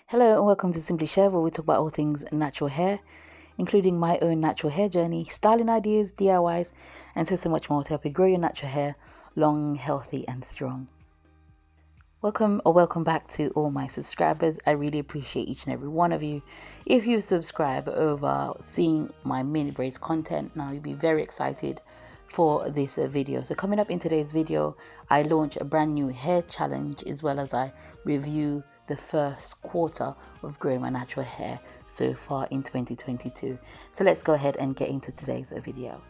Hello and welcome to Simply Shev, where we talk about all things natural hair, including my own natural hair journey, styling ideas, DIYs, and so much more to help you grow your natural hair long, healthy, and strong. Welcome back to all my subscribers. I really appreciate each and every one of you. If you subscribe over seeing my mini braids content, now you'll be very excited for this video. So coming up in today's video, I launch a brand new hair challenge as well as I review the first quarter of growing my natural hair so far in 2022. So let's go ahead and get into today's video.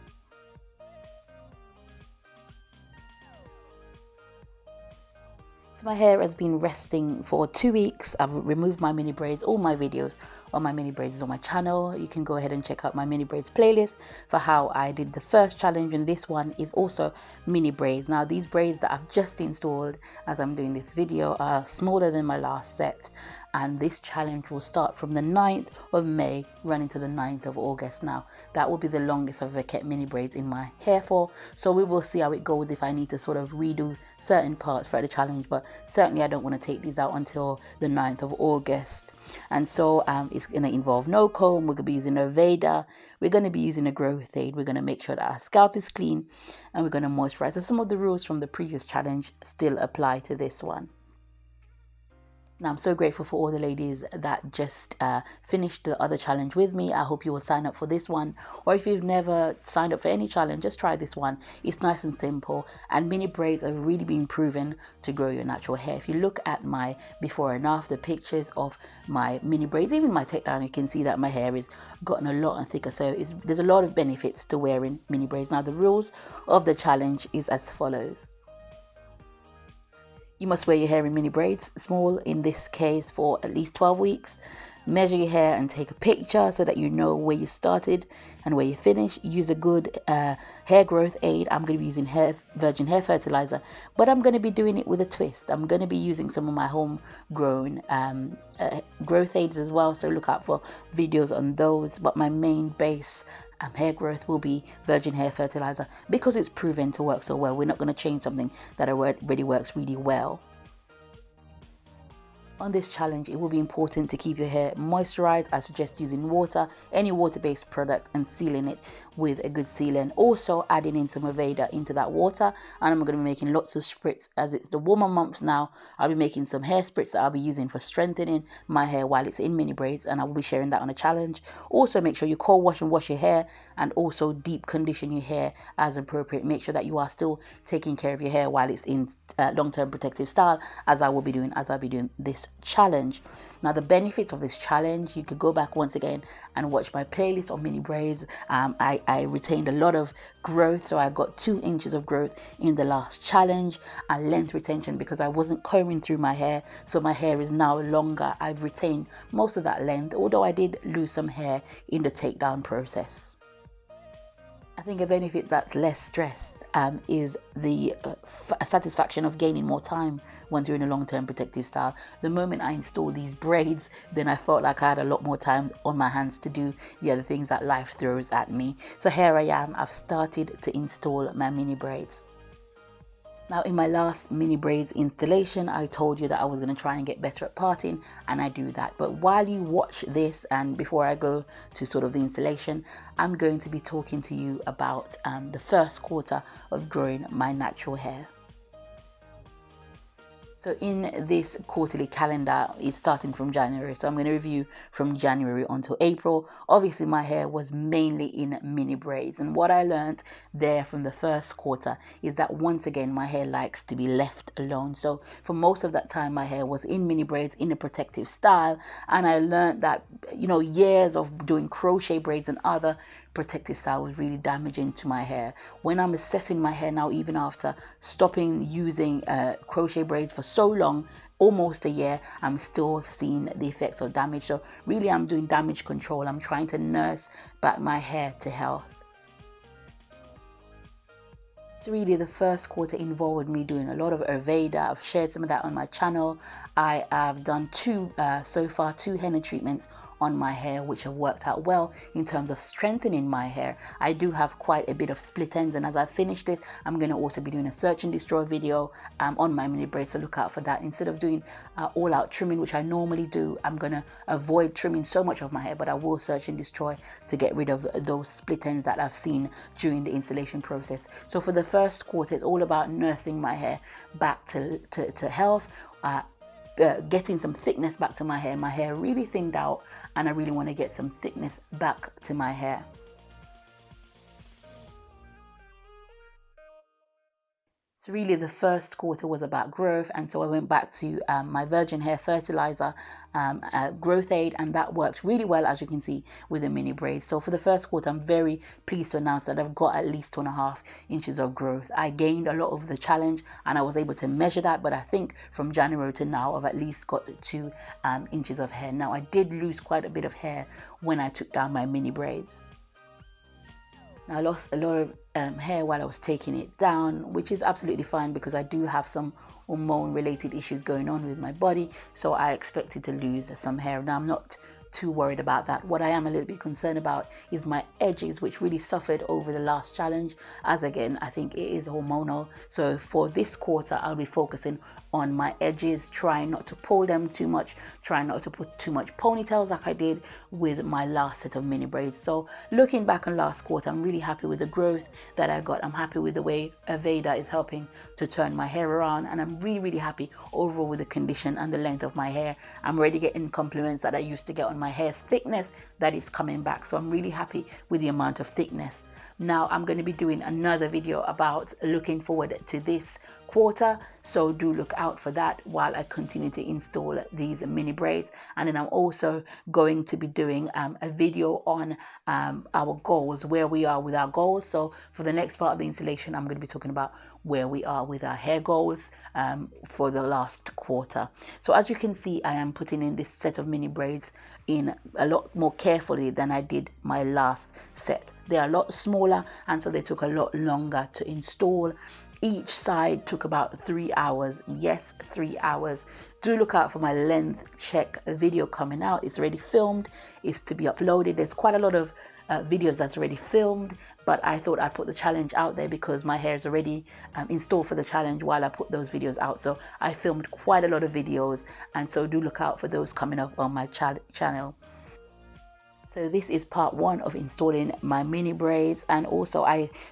So my hair has been resting for 2 weeks. I've removed my mini braids. All my videos on my mini braids is on my channel. You can go ahead and check out my mini braids playlist for how I did the first challenge, and this one is also mini braids. Now these braids that I've just installed as I'm doing this video are smaller than my last set, and this challenge will start from the 9th of May running to the 9th of August. Now that will be the longest I've ever kept mini braids in my hair for, so we will see how it goes if I need to sort of redo certain parts for the challenge, but certainly I don't want to take these out until the 9th of August. And so it's going to involve no comb. We're going to be using a Veda. We're going to be using a growth aid. We're going to make sure that our scalp is clean, and we're going to moisturize. So some of the rules from the previous challenge still apply to this one. Now, I'm so grateful for all the ladies that just finished the other challenge with me. I hope you will sign up for this one. Or if you've never signed up for any challenge, just try this one. It's nice and simple. And mini braids have really been proven to grow your natural hair. If you look at my before and after pictures of my mini braids, even my takedown, you can see that my hair has gotten a lot thicker. So there's a lot of benefits to wearing mini braids. Now, the rules of the challenge is as follows. You must wear your hair in mini braids, small in this case, for at least 12 weeks. Measure your hair and take a picture so that you know where you started and where you finished. Use a good hair growth aid. I'm going to be using Virgin Hair Fertilizer, but I'm going to be doing it with a twist. I'm going to be using some of my homegrown growth aids as well, so look out for videos on those. But my main base hair growth will be Virgin Hair Fertilizer because it's proven to work so well. We're not going to change something that already works really well. On this challenge, it will be important to keep your hair moisturized. I suggest using water, any water-based product, and sealing it with a good sealant. Also adding in some Aveda into that water, and I'm going to be making lots of spritz as it's the warmer months now. I'll be making some hair spritz that I'll be using for strengthening my hair while it's in mini braids, and I will be sharing that on a challenge. Also, make sure you cold wash and wash your hair, and also deep condition your hair as appropriate. Make sure that you are still taking care of your hair while it's in long-term protective style, as I'll be doing this challenge. Now, the benefits of this challenge, you could go back once again and watch my playlist on mini braids. I retained a lot of growth, so I got 2 inches of growth in the last challenge, and length retention because I wasn't combing through my hair, so my hair is now longer. I've retained most of that length, although I did lose some hair in the takedown process. I think a benefit that's less stressed is the satisfaction of gaining more time once you're in a long-term protective style. The moment I installed these braids, then I felt like I had a lot more time on my hands to do the other things that life throws at me. So here I am, I've started to install my mini braids. Now, in my last mini braids installation, I told you that I was going to try and get better at parting, and I do that. But while you watch this, and before I go to sort of the installation, I'm going to be talking to you about the first quarter of growing my natural hair. So in this quarterly calendar, it's starting from January. So I'm going to review from January until April. Obviously, my hair was mainly in mini braids. And what I learned there from the first quarter is that once again, my hair likes to be left alone. So for most of that time, my hair was in mini braids in a protective style. And I learned that, years of doing crochet braids and other protective style was really damaging to my hair. When I'm assessing my hair now, even after stopping using crochet braids for so long, almost a year, I'm still seeing the effects of damage. So really, I'm doing damage control. I'm trying to nurse back my hair to health. So really, the first quarter involved me doing a lot of Ayurveda. I've shared some of that on my channel. I have done so far two henna treatments on my hair, which have worked out well in terms of strengthening my hair. I do have quite a bit of split ends, and as I finish this, I'm going to also be doing a search and destroy video on my mini braids, so look out for that. Instead of doing all out trimming, which I normally do, I'm going to avoid trimming so much of my hair, but I will search and destroy to get rid of those split ends that I've seen during the installation process. So for the first quarter, it's all about nursing my hair back to health, getting some thickness back to my hair. My hair really thinned out, and I really want to get some thickness back to my hair. So really the first quarter was about growth, and so I went back to my Virgin Hair Fertilizer growth aid, and that worked really well, as you can see, with the mini braids. So for the first quarter, I'm very pleased to announce that I've got at least 2.5 inches of growth. I gained a lot of the challenge, and I was able to measure that, but I think from January to now, I've at least got 2 inches of hair. Now, I did lose quite a bit of hair when I took down my mini braids. Now, I lost a lot of hair while I was taking it down, which is absolutely fine because I do have some hormone related issues going on with my body, so I expected to lose some hair. Now, I'm not too worried about that. What I am a little bit concerned about is my edges, which really suffered over the last challenge, as again, I think it is hormonal. So for this quarter, I'll be focusing on my edges, trying not to pull them too much, trying not to put too much ponytails like I did with my last set of mini braids. So looking back on last quarter, I'm really happy with the growth that I got. I'm happy with the way Aveda is helping to turn my hair around, and I'm really happy overall with the condition and the length of my hair. I'm already getting compliments that I used to get on my hair's thickness that is coming back, so I'm really happy with the amount of thickness. Now I'm going to be doing another video about looking forward to this quarter, so do look out for that while I continue to install these mini braids. And then I'm also going to be doing a video on our goals, where we are with our goals. So for the next part of the installation, I'm going to be talking about where we are with our hair goals for the last quarter. So as you can see, I am putting in this set of mini braids in a lot more carefully than I did my last set. They are a lot smaller, and so they took a lot longer to install. Each side took about 3 hours. Yes, 3 hours. Do look out for my length check video coming out. It's already filmed. It's to be uploaded. There's quite a lot of videos that's already filmed, but I thought I'd put the challenge out there because my hair is already installed for the challenge while I put those videos out. So I filmed quite a lot of videos, and so do look out for those coming up on my channel. So this is part 1 of installing my mini braids, and also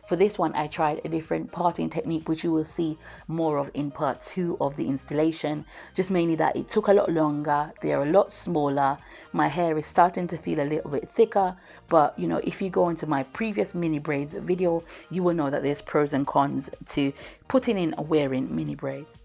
for this one I tried a different parting technique, which you will see more of in part 2 of the installation. Just mainly that it took a lot longer, they're a lot smaller, my hair is starting to feel a little bit thicker, but you know, if you go into my previous mini braids video, you will know that there's pros and cons to putting in or wearing mini braids.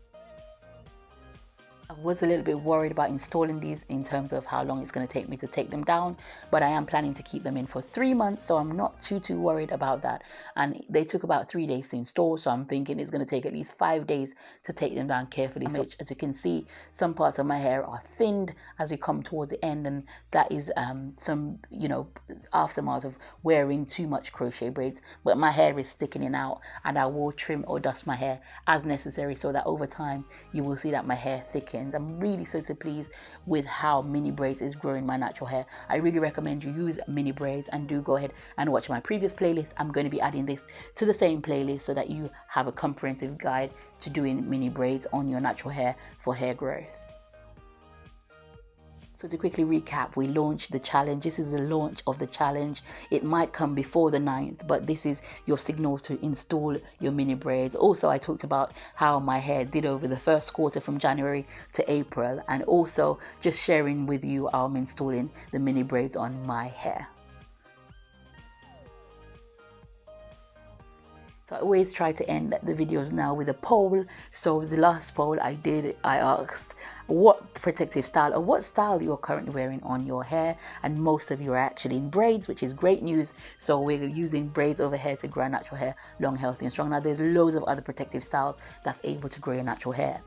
I was a little bit worried about installing these in terms of how long it's going to take me to take them down, but I am planning to keep them in for 3 months, so I'm not too worried about that. And they took about 3 days to install, so I'm thinking it's going to take at least 5 days to take them down carefully. So as you can see, some parts of my hair are thinned as you come towards the end, and that is some, you know, aftermath of wearing too much crochet braids. But my hair is thickening out, and I will trim or dust my hair as necessary, so that over time you will see that my hair thickens. I'm really so pleased with how mini braids is growing my natural hair. I really recommend you use mini braids, and do go ahead and watch my previous playlist. I'm going to be adding this to the same playlist so that you have a comprehensive guide to doing mini braids on your natural hair for hair growth. So to quickly recap, we launched the challenge. This is the launch of the challenge. It might come before the 9th, but this is your signal to install your mini braids. Also, I talked about how my hair did over the first quarter from January to April, and also just sharing with you how I'm installing the mini braids on my hair. So I always try to end the videos now with a poll. So the last poll I asked what protective style or what style you're currently wearing on your hair, and most of you are actually in braids, which is great news. So we're using braids over here to grow natural hair long, healthy and strong. Now there's loads of other protective styles that's able to grow your natural hair.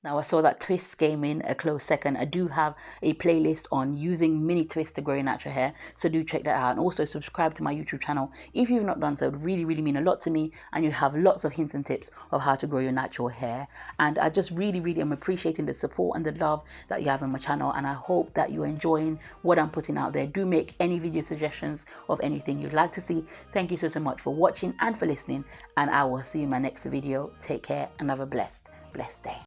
Now I saw that twists came in a close second. I do have a playlist on using mini twists to grow your natural hair, so do check that out. And also subscribe to my YouTube channel if you've not done so. It would really mean a lot to me, and you have lots of hints and tips of how to grow your natural hair. And I just really am appreciating the support and the love that you have on my channel, and I hope that you're enjoying what I'm putting out there. Do make any video suggestions of anything you'd like to see. Thank you so much for watching and for listening, and I will see you in my next video. Take care and have a blessed day.